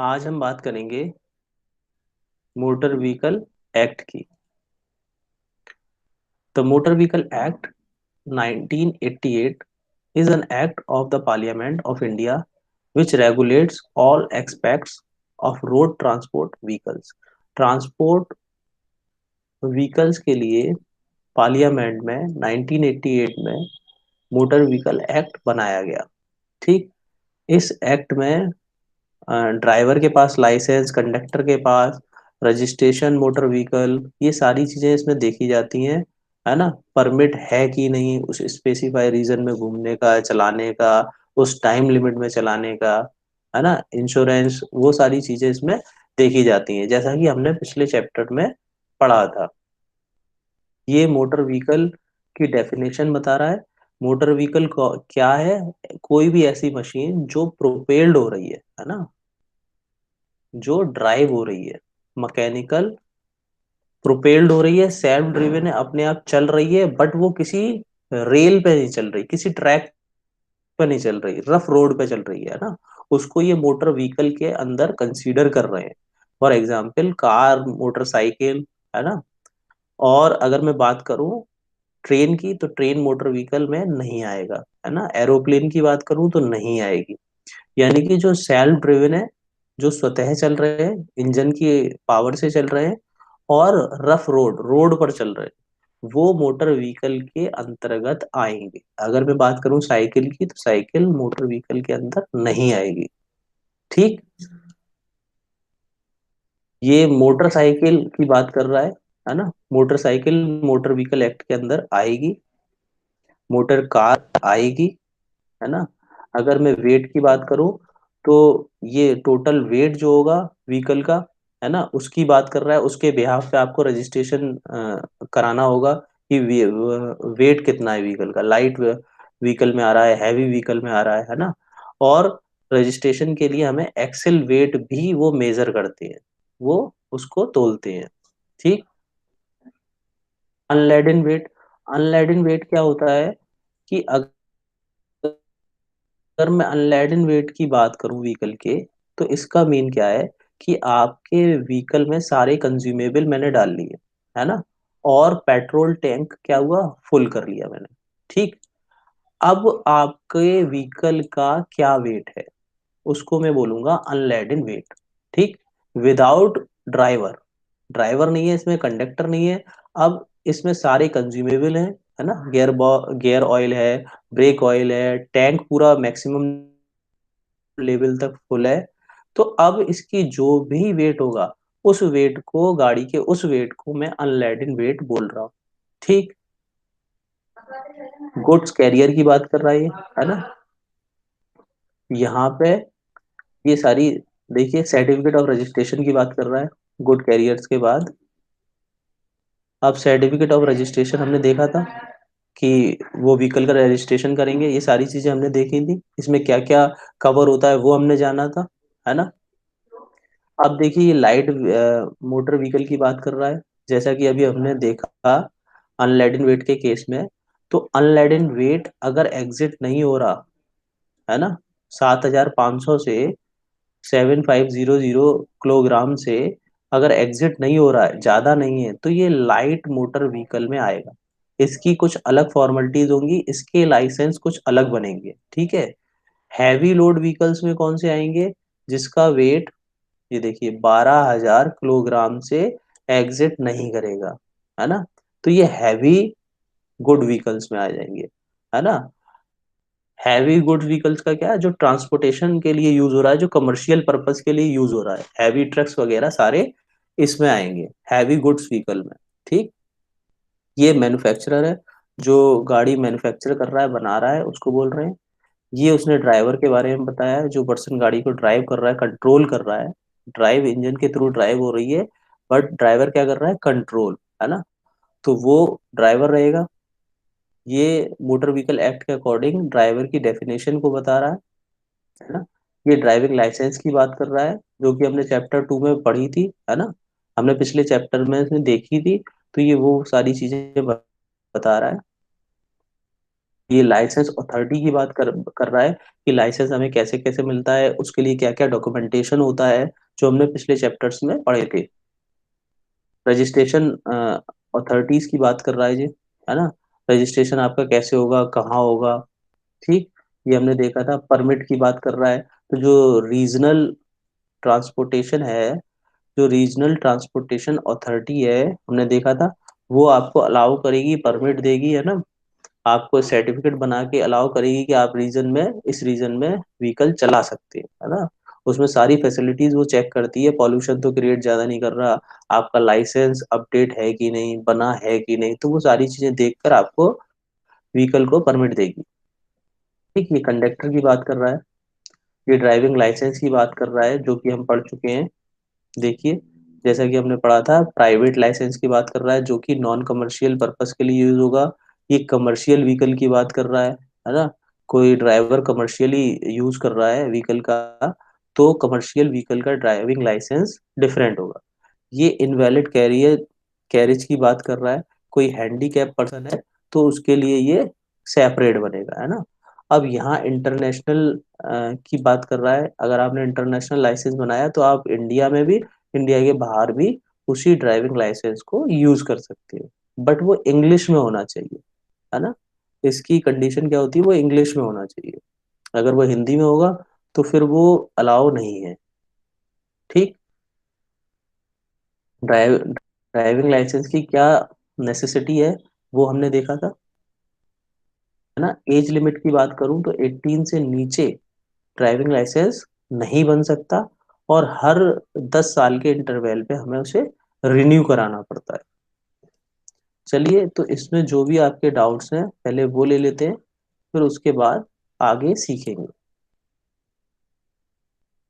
आज हम बात करेंगे मोटर व्हीकल एक्ट की। The motor vehicle act 1988 is an act of the Parliament of India which regulates all aspects of road transport vehicles. Transport vehicles के लिए parliament में 1988 में मोटर व्हीकल एक्ट बनाया गया। ठीक। इस एक्ट में ड्राइवर के पास लाइसेंस, कंडक्टर के पास रजिस्ट्रेशन, मोटर व्हीकल, ये सारी चीजें इसमें देखी जाती हैं। है ना। परमिट है कि नहीं उस स्पेसिफाई रीजन में घूमने का, चलाने का, उस टाइम लिमिट में चलाने का। है ना। इंश्योरेंस, वो सारी चीजें इसमें देखी जाती हैं, जैसा कि हमने पिछले चैप्टर में पढ़ा था। ये मोटर व्हीकल की डेफिनेशन बता रहा है। मोटर व्हीकल क्या है? कोई भी ऐसी मशीन जो प्रोपेल्ड हो रही है ना, जो ड्राइव हो रही है, मैकेनिकल प्रोपेल्ड हो रही है, सेल्फ ड्रिवन है, अपने आप चल रही है, बट वो किसी रेल पे नहीं चल रही, किसी ट्रैक पे नहीं चल रही, रफ रोड पे चल रही है ना। उसको ये मोटर व्हीकल के अंदर कंसीडर कर रहे हैं। For example car, motorcycle. है ना। और अगर मैं बात करूं ट्रेन की, तो ट्रेन मोटर व्हीकल में नहीं आएगा। है ना। एरोप्लेन की बात करूं तो नहीं आएगी। यानी कि जो सेल्फ ड्रिवन है, जो स्वतः चल रहे हैं, इंजन की पावर से चल रहे हैं, और रफ रोड, रोड पर चल रहे हैं, वो मोटर व्हीकल के अंतर्गत आएंगे। अगर मैं बात करूं साइकिल की, तो साइकिल मोटर व्हीकल के अंदर नहीं आएगी। ठीक। ये मोटरसाइकिल की बात कर रहा है ना। मोटरसाइकिल मोटर व्हीकल एक्ट के अंदर आएगी। मोटर कार आएगी। है ना। अगर मैं वेट की बात करूं, तो ये टोटल वेट जो होगा व्हीकल का, है ना, उसकी बात कर रहा है। उसके बिहाफ पे आपको रजिस्ट्रेशन कराना होगा कि वेट कितना है व्हीकल का। लाइट व्हीकल में आ रहा है, हैवी व्हीकल में आ रहा है ना। और रजिस्ट्रेशन के लिए हमें एक्सेल वेट भी वो मेजर करते हैं, वो उसको तोलते हैं। ठीक। अनलेडन वेट, अनलेडन वेट क्या होता है कि अगर मैं अनलेडन वेट की बात करूं व्हीकल के, तो इसका मीन क्या है कि आपके व्हीकल में सारे कंज्यूमेबल मैंने डाल लिए, है ना, और पेट्रोल टैंक क्या हुआ, फुल कर लिया मैंने। ठीक। अब आपके व्हीकल का क्या वेट है, उसको मैं बोलूंगा अनलेडन वेट। ठीक। विदाउट ड्राइवर, ड्राइवर नहीं है इसमें, कंडक्टर नहीं है। अब इसमें सारे कंज्यूमेबल हैं, है ना। गियर ऑयल है, ब्रेक ऑयल है, टैंक पूरा मैक्सिमम लेवल तक फुल है। तो अब इसकी जो भी वेट होगा, उस वेट को, गाड़ी के उस वेट को मैं अनलेडन वेट बोल रहा हूँ। ठीक। गुड्स कैरियर की बात कर रहा है ये, है ना। यहाँ पे ये सारी, देखिए, सर्टिफिकेट ऑफ रजिस्ट्रेशन की बात कर रहा है गुड कैरियर्स के बाद। अब सर्टिफिकेट ऑफ रजिस्ट्रेशन हमने देखा था कि वो व्हीकल का रजिस्ट्रेशन करेंगे, ये सारी चीजें हमने देखी थी। इसमें क्या क्या कवर होता है वो हमने जाना था, है ना। अब देखिए ये लाइट मोटर व्हीकल की बात कर रहा है, जैसा कि अभी हमने देखा अनलेडन वेट के केस में। तो अनलेडन वेट अगर एग्जिट नहीं हो रहा, है ना, 7,500 से 7,500 किलोग्राम से अगर एग्जिट नहीं हो रहा है, ज्यादा नहीं है, तो ये लाइट मोटर व्हीकल में आएगा। इसकी कुछ अलग फॉर्मेलिटीज होंगी, इसके लाइसेंस कुछ अलग बनेंगे। ठीक है। हैवी लोड व्हीकल्स में कौन से आएंगे? जिसका वेट, ये देखिए, 12,000 किलोग्राम से एग्जिट नहीं करेगा, है ना। तो ये हैवी गुड व्हीकल्स में आ जाएंगे, है ना। हैवी गुड व्हीकल्स का क्या है, जो ट्रांसपोर्टेशन के लिए यूज हो रहा है, जो कमर्शियल पर्पस के लिए यूज हो रहा है, हैवी ट्रक्स वगैरह सारे इसमें आएंगे, हैवी गुड्स व्हीकल में। ठीक। ये मैन्युफैक्चरर है, जो गाड़ी मैन्युफैक्चर कर रहा है, बना रहा है, उसको बोल रहे हैं। ये उसने ड्राइवर के बारे में बताया है, जो पर्सन गाड़ी को ड्राइव कर रहा है, कंट्रोल कर रहा है। ड्राइव इंजन के थ्रू ड्राइव हो रही है, बट ड्राइवर क्या कर रहा है, कंट्रोल, है ना। तो वो ड्राइवर रहेगा। ये मोटर व्हीकल एक्ट के अकॉर्डिंग ड्राइवर की डेफिनेशन को बता रहा है ना। ये ड्राइविंग लाइसेंस की बात कर रहा है, जो कि हमने चैप्टर 2 में पढ़ी थी, है ना। हमने पिछले चैप्टर में इसमें देखी थी। तो ये वो सारी चीजें बता रहा है। ये लाइसेंस अथॉरिटी की बात कर रहा है कि लाइसेंस हमें कैसे कैसे मिलता है, उसके लिए क्या क्या डॉक्यूमेंटेशन होता है, जो हमने पिछले चैप्टर्स में पढ़े थे। रजिस्ट्रेशन अथॉरिटीज की बात कर रहा है जी, है ना। रजिस्ट्रेशन आपका कैसे होगा, कहाँ होगा, ठीक। ये हमने देखा था। परमिट की बात कर रहा है, तो जो रीजनल ट्रांसपोर्टेशन है, जो रीजनल ट्रांसपोर्टेशन अथॉरिटी है, हमने देखा था, वो आपको अलाउ करेगी, परमिट देगी, है ना। आपको सर्टिफिकेट बना के अलाउ करेगी कि आप रीजन में, इस रीजन में व्हीकल चला सकते हैं, है ना। उसमें सारी फैसिलिटीज वो चेक करती है, पॉल्यूशन तो क्रिएट ज्यादा नहीं कर रहा, आपका लाइसेंस अपडेट है कि नहीं, बना है कि नहीं, तो वो सारी चीजें देखकर आपको व्हीकल को परमिट देगी। ठीक। ये कंडक्टर की बात कर रहा है। ये ड्राइविंग लाइसेंस की बात कर रहा है, जो कि हम पढ़ चुके हैं। देखिए, जैसा कि हमने पढ़ा था, प्राइवेट लाइसेंस की बात कर रहा है, जो कि नॉन कमर्शियल पर्पस के लिए यूज होगा। ये कमर्शियल व्हीकल की बात कर रहा है ना। कोई ड्राइवर कमर्शियली यूज कर रहा है व्हीकल का, तो कमर्शियल व्हीकल का ड्राइविंग लाइसेंस डिफरेंट होगा। ये इनवैलिड कैरियर कैरेज की बात कर रहा है। कोई हैंडीकैप पर्सन है, तो उसके लिए ये सेपरेट बनेगा, है ना। अब यहाँ इंटरनेशनल की बात कर रहा है। अगर आपने इंटरनेशनल लाइसेंस बनाया, तो आप इंडिया में भी, इंडिया के बाहर भी उसी ड्राइविंग लाइसेंस को यूज कर सकते हो, बट वो इंग्लिश में होना चाहिए, है ना। इसकी कंडीशन क्या होती है, वो इंग्लिश में होना चाहिए। अगर वो हिंदी में होगा, तो फिर वो अलाउ नहीं है। ठीक। ड्राइविंग लाइसेंस की क्या नेसेसिटी है, वो हमने देखा था, है ना। एज लिमिट की बात करूं तो 18 से नीचे ड्राइविंग लाइसेंस नहीं बन सकता, और हर 10 साल के इंटरवल पे हमें उसे रिन्यू कराना पड़ता है। चलिए, तो इसमें जो भी आपके डाउट्स हैं, पहले वो ले लेते हैं, फिर उसके बाद आगे सीखेंगे।